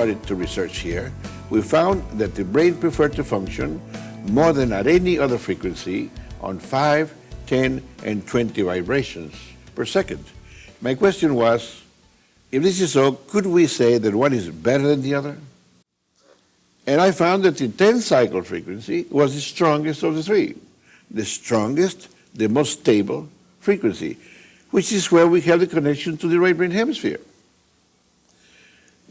started to research here, we found that the brain preferred to function more than at any other frequency on 5, 10, and 20 vibrations per second. My question was, if this is so, could we say that one is better than the other? And I found that the 10-cycle frequency was the strongest of the three. The strongest, the most stable frequency, which is where we have the connection to the right brain hemisphere.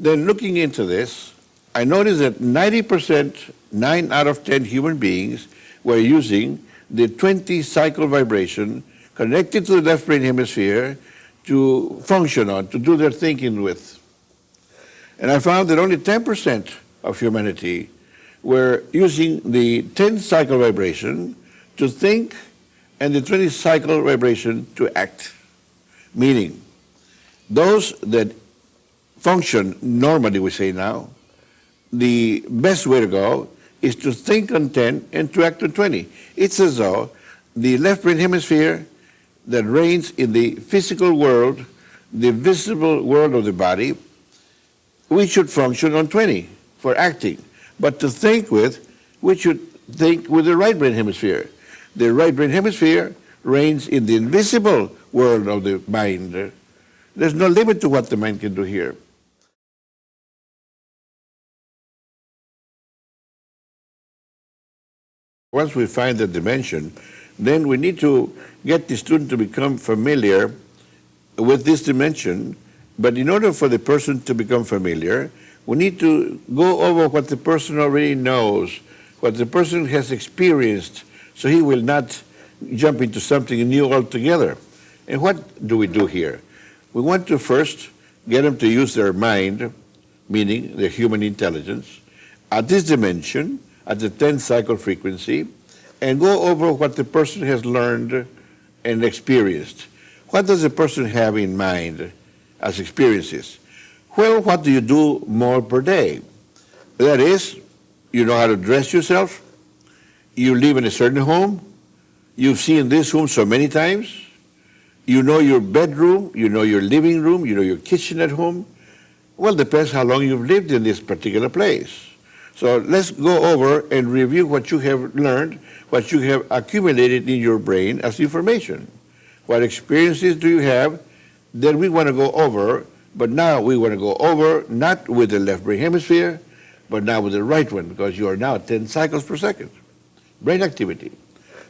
Then looking into this, I noticed that 90%, 9 out of 10 human beings were using the 20-cycle vibration connected to the left brain hemisphere to function on, to do their thinking with. And I found that only 10% of humanity were using the 10-cycle vibration to think and the 20-cycle vibration to act. Meaning, those that function normally, we say now, the best way to go is to think on 10 and to act on 20. It's as though the left brain hemisphere that reigns in the physical world, the visible world of the body, we should function on 20 for acting. But to think with, we should think with the right brain hemisphere. The right brain hemisphere reigns in the invisible world of the mind. There's no limit to what the mind can do here. Once we find the dimension, then we need to get the student to become familiar with this dimension. But in order for the person to become familiar, we need to go over what the person already knows, what the person has experienced, so he will not jump into something new altogether. And what do we do here? We want to first get them to use their mind, meaning their human intelligence, at this dimension, at the 10-cycle frequency, and go over what the person has learned and experienced. What does the person have in mind as experiences? Well, what do you do more per day? That is, you know how to dress yourself, you live in a certain home, you've seen this home so many times, you know your bedroom, you know your living room, you know your kitchen at home. Well, depends how long you've lived in this particular place. So let's go over and review what you have learned, what you have accumulated in your brain as information. What experiences do you have that we want to go over, but now we want to go over not with the left brain hemisphere, but now with the right one, because you are now at 10 cycles per second. Brain activity.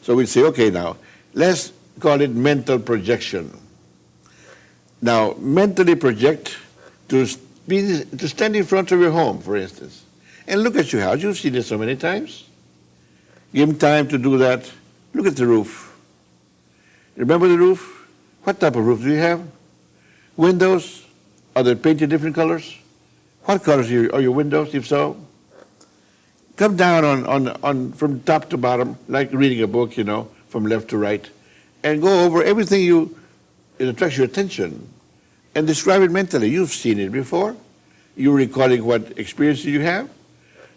So we say, okay, now, let's call it mental projection. Now, mentally project to stand in front of your home, for instance, and look at your house. You've seen it so many times. Give him time to do that. Look at the roof. Remember the roof? What type of roof do you have? Windows? Are they painted different colors? What colors are your windows, if so? Come down on from top to bottom, like reading a book, you know, from left to right, and go over everything it attracts your attention, and describe it mentally. You've seen it before. You're recalling what experiences you have.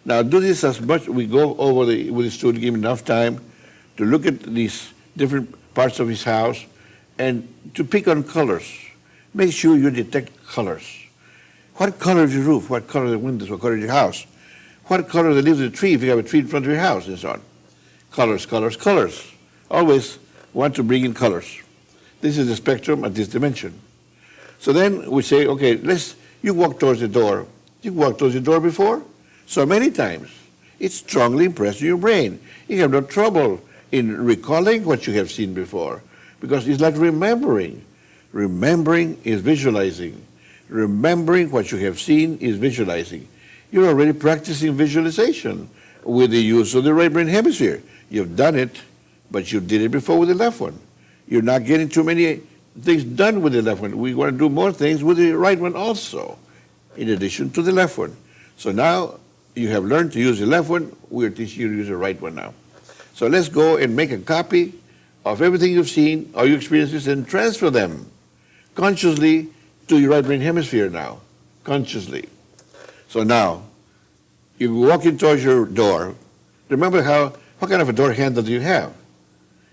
Now do this as much. We go over with the student, give him enough time to look at these different parts of his house and to pick on colors. Make sure you detect colors. What color is your roof? What color are the windows? What color is your house? What color are the leaves of the tree if you have a tree in front of your house, and so on. Colors, colors, colors. Always want to bring in colors. This is the spectrum at this dimension. So then we say, okay, you walk towards the door. You walked towards the door before? So many times. It's strongly impressed in your brain. You have no trouble in recalling what you have seen before, because it's like remembering. Remembering is visualizing. Remembering what you have seen is visualizing. You're already practicing visualization with the use of the right brain hemisphere. You've done it, but you did it before with the left one. You're not getting too many things done with the left one. We want to do more things with the right one also, in addition to the left one. So now you have learned to use the left one. We're teaching you to use the right one now. So let's go and make a copy of everything you've seen, all your experiences, and transfer them consciously to your right brain hemisphere now, consciously. So now, you walk in towards your door. Remember what kind of a door handle do you have?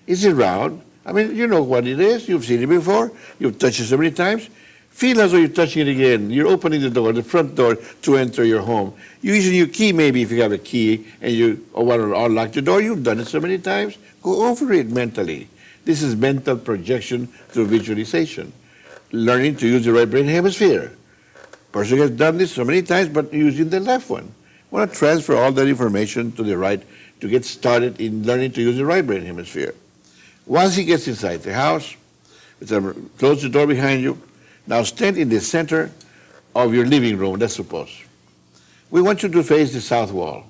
Is it round? I mean, you know what it is. You've seen it before. You've touched it so many times. Feel as though you're touching it again. You're opening the door, the front door, to enter your home. You're using your key, maybe, if you have a key, and you want to unlock the door. You've done it so many times. Go over it mentally. This is mental projection through visualization. Learning to use the right brain hemisphere. Person has done this so many times, but using the left one. Want to transfer all that information to the right to get started in learning to use the right brain hemisphere. Once he gets inside the house, close the door behind you. Now stand in the center of your living room, let's suppose. We want you to face the south wall.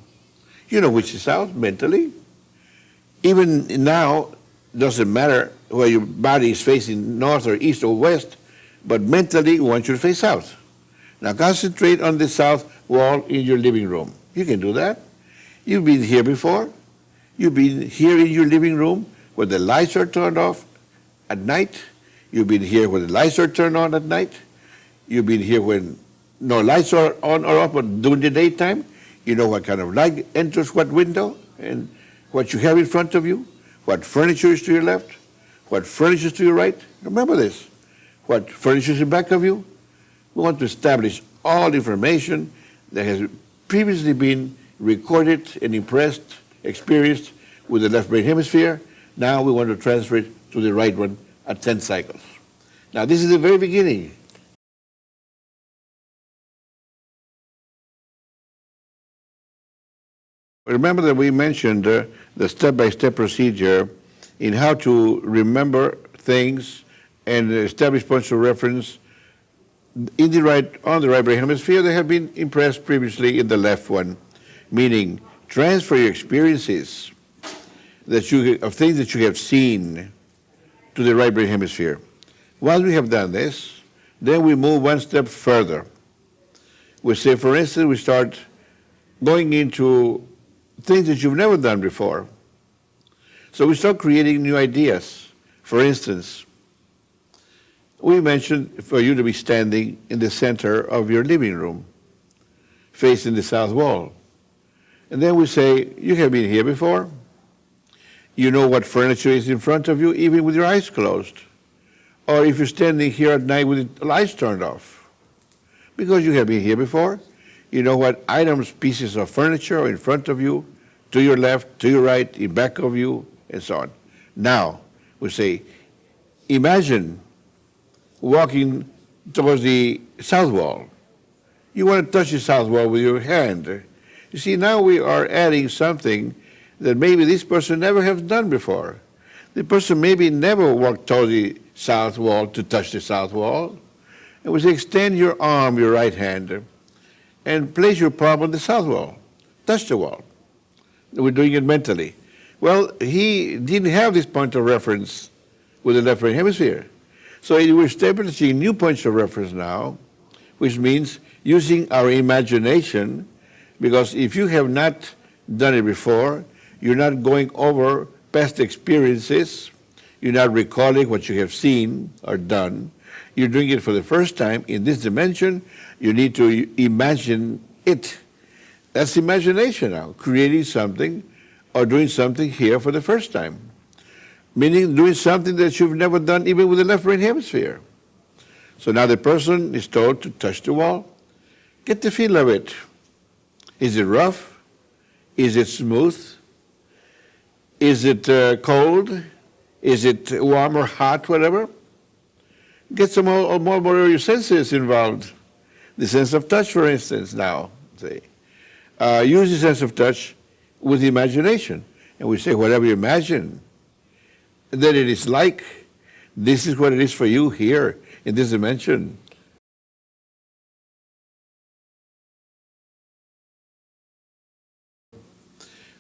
You know which is south, mentally. Even now, doesn't matter whether your body is facing north or east or west, but mentally we want you to face south. Now concentrate on the south wall in your living room. You can do that. You've been here before. You've been here in your living room where the lights are turned off at night. You've been here when the lights are turned on at night. You've been here when no lights are on or off, but during the daytime. You know what kind of light enters what window and what you have in front of you, what furniture is to your left, what furniture is to your right. Remember this. What furniture is in back of you. We want to establish all information that has previously been recorded and impressed, experienced with the left brain hemisphere. Now we want to transfer it to the right one at 10 cycles. Now this is the very beginning. Remember that we mentioned the step-by-step procedure in how to remember things and establish points of reference on the right brain hemisphere that have been impressed previously in the left one, meaning transfer your experiences of things that you have seen to the right brain hemisphere. Once we have done this, then we move one step further. We say, for instance, we start going into things that you've never done before. So we start creating new ideas. For instance, we mentioned for you to be standing in the center of your living room, facing the south wall. And then we say, you have been here before. You know what furniture is in front of you, even with your eyes closed. Or if you're standing here at night with the lights turned off. Because you have been here before. You know what items, pieces of furniture are in front of you, to your left, to your right, in back of you, and so on. Now, we say, imagine walking towards the south wall. You want to touch the south wall with your hand. You see, now we are adding something that maybe this person never has done before. The person maybe never walked toward the south wall to touch the south wall. And we say, extend your arm, your right hand, and place your palm on the south wall. Touch the wall. We're doing it mentally. Well, he didn't have this point of reference with the left brain hemisphere. So we're establishing new points of reference now, which means using our imagination, because if you have not done it before, you're not going over past experiences, you're not recalling what you have seen or done, you're doing it for the first time in this dimension, you need to imagine it. That's imagination now, creating something or doing something here for the first time. Meaning doing something that you've never done even with the left brain hemisphere. So now the person is told to touch the wall. Get the feel of it. Is it rough? Is it smooth? Is it cold? Is it warm or hot, whatever? Get some more of your senses involved. The sense of touch, for instance, now. Say. Use the sense of touch with imagination. And we say, whatever you imagine that it is like, this is what it is for you here in this dimension.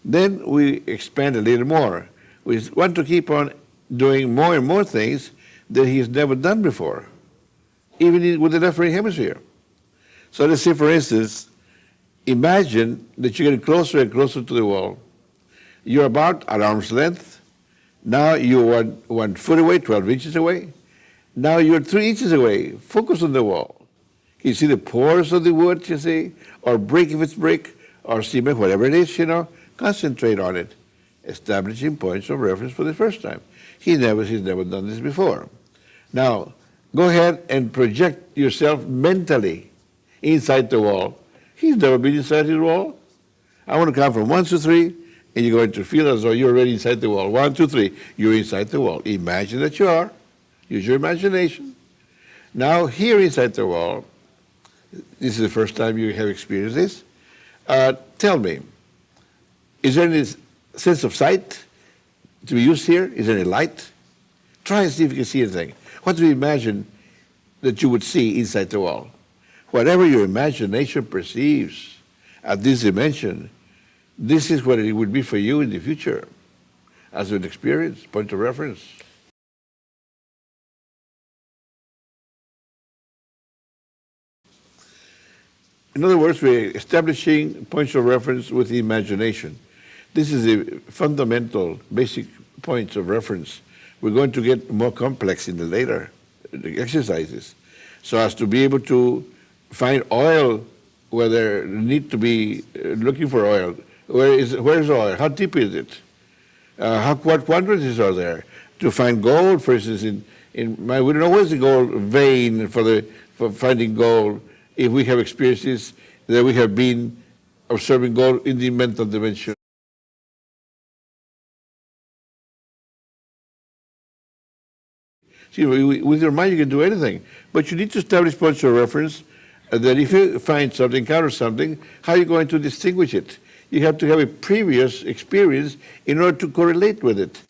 Then we expand a little more. We want to keep on doing more and more things that he has never done before, even with the left brain hemisphere. So let's say, for instance, imagine that you're getting closer and closer to the wall. You're about at arm's length. Now you're 1 foot away, 12 inches away. Now you're 3 inches away. Focus on the wall. Can you see the pores of the wood, you see? Or brick if it's brick, or cement, whatever it is, you know? Concentrate on it. Establishing points of reference for the first time. He's never done this before. Now, go ahead and project yourself mentally inside the wall. He's never been inside his wall. I want to count from 1 to 3, and you're going to feel as though you're already inside the wall. 1, 2, 3, you're inside the wall. Imagine that you are. Use your imagination. Now, here inside the wall, this is the first time you have experienced this. Tell me, is there any sense of sight to be used here? Is there any light? Try and see if you can see anything. What do you imagine that you would see inside the wall? Whatever your imagination perceives at this dimension, this is what it would be for you in the future as an experience, point of reference. In other words, we're establishing points of reference with the imagination. This is the fundamental, basic points of reference. We're going to get more complex in the later exercises, so as to be able to find oil where there need to be looking for oil. Where's oil? How deep is it? What quantities are there? To find gold, for instance, we don't know where's the gold vein for finding gold. If we have experiences that we have been observing gold in the mental dimension. See, with your mind you can do anything, but you need to establish points of reference that if you find something, encounter something, how are you going to distinguish it? You have to have a previous experience in order to correlate with it.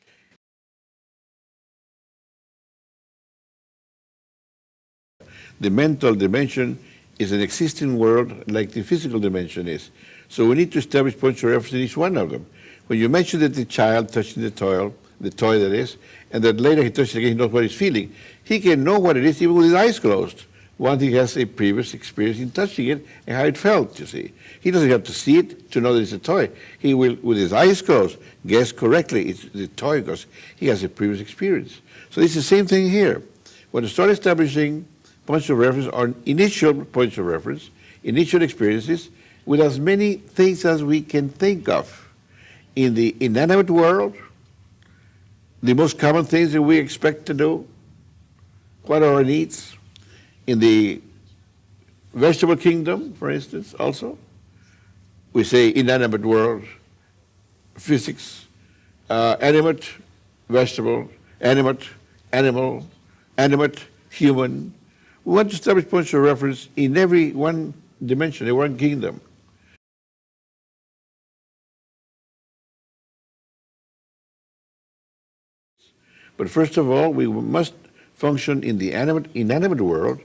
The mental dimension is an existing world like the physical dimension is. So we need to establish points of reference in each one of them. When you mention that the child touching the toy that is, and that later he touches it again, he knows what he's feeling, he can know what it is even with his eyes closed, once he has a previous experience in touching it and how it felt, you see. He doesn't have to see it to know that it's a toy. He will, with his eyes closed, guess correctly it's the toy because he has a previous experience. So it's the same thing here. When you start establishing points of reference or initial points of reference, initial experiences, with as many things as we can think of. In the inanimate world, the most common things that we expect to do, what are our needs? In the vegetable kingdom, for instance, also, we say inanimate world, physics, animate, vegetable, animate, animal, animate, human. We want to establish points of reference in every one dimension, in one kingdom. But first of all, we must function in the inanimate world,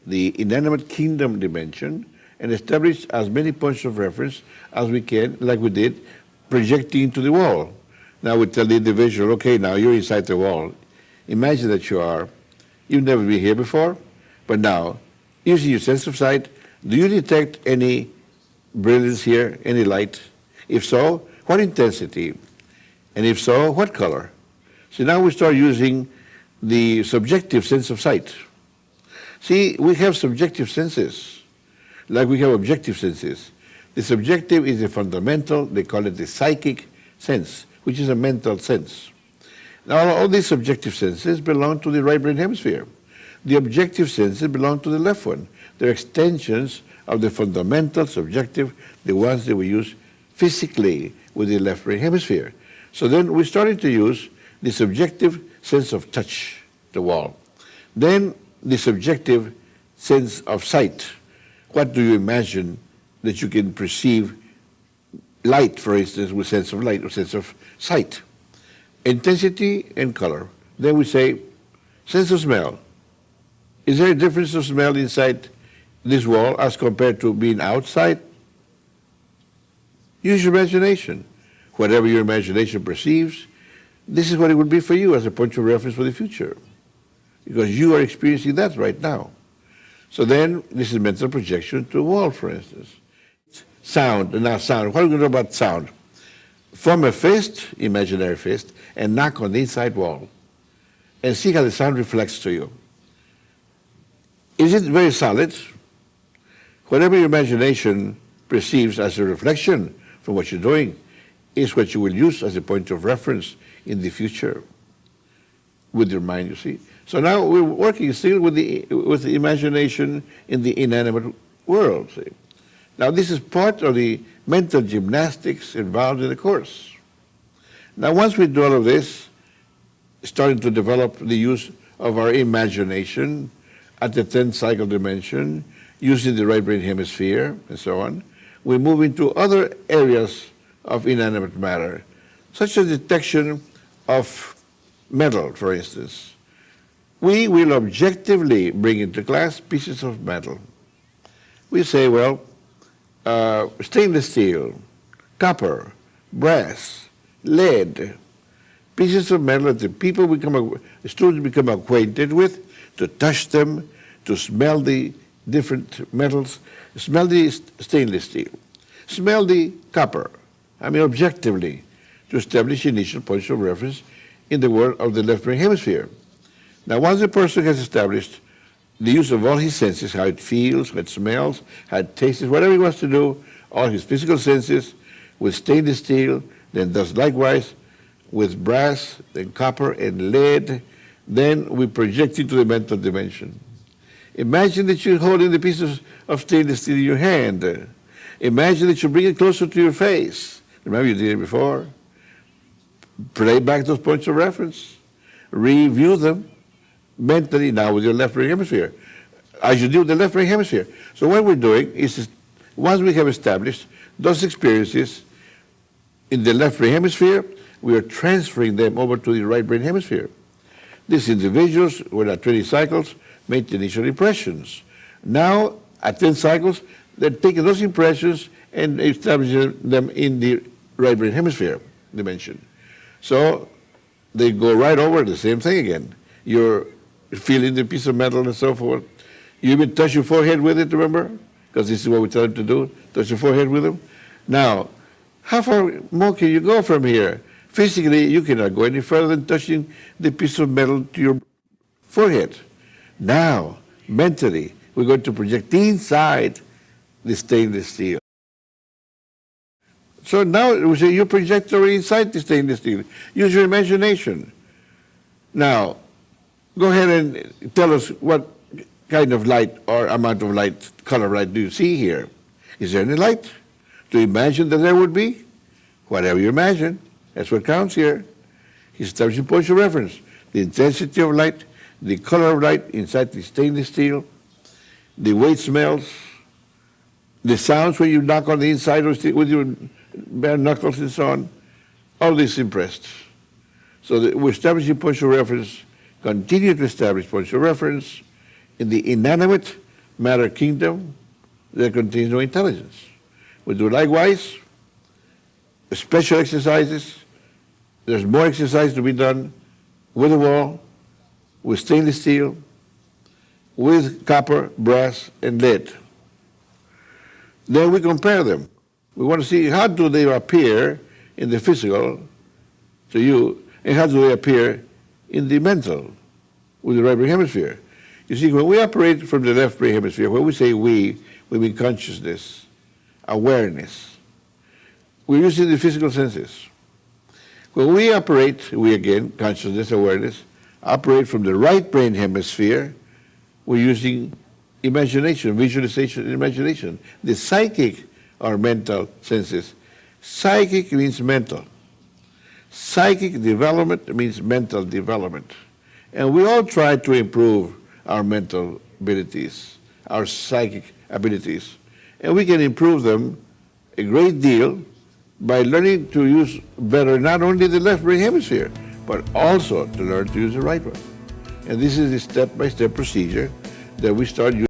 the inanimate kingdom dimension, and establish as many points of reference as we can, like we did, projecting into the wall. Now we tell the individual, okay, now you're inside the wall. Imagine that you are. You've never been here before, but now, using your sense of sight, do you detect any brilliance here, any light? If so, what intensity? And if so, what color? So now we start using the subjective sense of sight. See, we have subjective senses, like we have objective senses. The subjective is the fundamental, they call it the psychic sense, which is a mental sense. Now, all these subjective senses belong to the right brain hemisphere. The objective senses belong to the left one. They're extensions of the fundamental subjective, the ones that we use physically with the left brain hemisphere. So then we started to use the subjective sense of touch, the wall. Then the subjective sense of sight. What do you imagine that you can perceive? Light, for instance, with sense of light or sense of sight. Intensity and color. Then we say sense of smell. Is there a difference of smell inside this wall as compared to being outside? Use your imagination. Whatever your imagination perceives, this is what it would be for you as a point of reference for the future, because you are experiencing that right now. So then, this is mental projection to a wall, for instance. Sound, and now sound. What are we going to do about sound? Form a fist, imaginary fist, and knock on the inside wall, and see how the sound reflects to you. Is it very solid? Whatever your imagination perceives as a reflection from what you're doing is what you will use as a point of reference in the future with your mind, you see. So now we're working still with the imagination in the inanimate world. See? Now this is part of the mental gymnastics involved in the course. Now once we do all of this, starting to develop the use of our imagination at the 10th cycle dimension, using the right brain hemisphere and so on, we move into other areas of inanimate matter, such as detection of metal, for instance. We will objectively bring into class pieces of metal. We say, well, stainless steel, copper, brass, lead, pieces of metal that the students become acquainted with, to touch them, to smell the different metals, smell the stainless steel, smell the copper, objectively, to establish initial points of reference in the world of the left brain hemisphere. Now, once a person has established the use of all his senses, how it feels, how it smells, how it tastes, whatever he wants to do, all his physical senses, with stainless steel, then does likewise with brass, then copper and lead, then we project into the mental dimension. Imagine that you're holding the piece of stainless steel in your hand. Imagine that you bring it closer to your face. Remember you did it before? Play back those points of reference. Review them mentally now with your left brain hemisphere, as you do with the left brain hemisphere. So what we're doing is, once we have established those experiences in the left brain hemisphere, we are transferring them over to the right brain hemisphere. These individuals, when at 20 cycles, made initial impressions. Now, at 10 cycles, they're taking those impressions and establishing them in the right brain hemisphere dimension. So they go right over the same thing again. You're feeling the piece of metal and so forth. You even touch your forehead with it, remember? Because this is what we tell them to do, touch your forehead with them. Now, how far more can you go from here? Physically, you cannot go any further than touching the piece of metal to your forehead. Now, mentally, we're going to project inside the stainless steel. So now we say you project already inside the stainless steel. Use your imagination. Now, go ahead and tell us what kind of light or amount of light, color light do you see here? Is there any light? Do you imagine that there would be? Whatever you imagine, that's what counts here. He's establishing points of reference. The intensity of light, the color of light inside the stainless steel, the way it smells, the sounds when you knock on the inside with your bare knuckles and so on, all this impressed. So we're establishing points of reference, continue to establish points of reference in the inanimate matter kingdom that contains no intelligence. We do likewise, special exercises. There's more exercise to be done with the wall, with stainless steel, with copper, brass, and lead. Then we compare them. We want to see how do they appear in the physical to you, and how do they appear in the mental with the right brain hemisphere. You see, when we operate from the left brain hemisphere, when we say we mean consciousness, awareness. We're using the physical senses. When we operate, we again, consciousness, awareness, operate from the right brain hemisphere, we're using imagination, visualization, and imagination. The psychic or mental senses. Psychic means mental. Psychic development means mental development. And we all try to improve our mental abilities, our psychic abilities. And we can improve them a great deal by learning to use better not only the left brain hemisphere, but also to learn to use the right one. And this is the step-by-step procedure that we start using.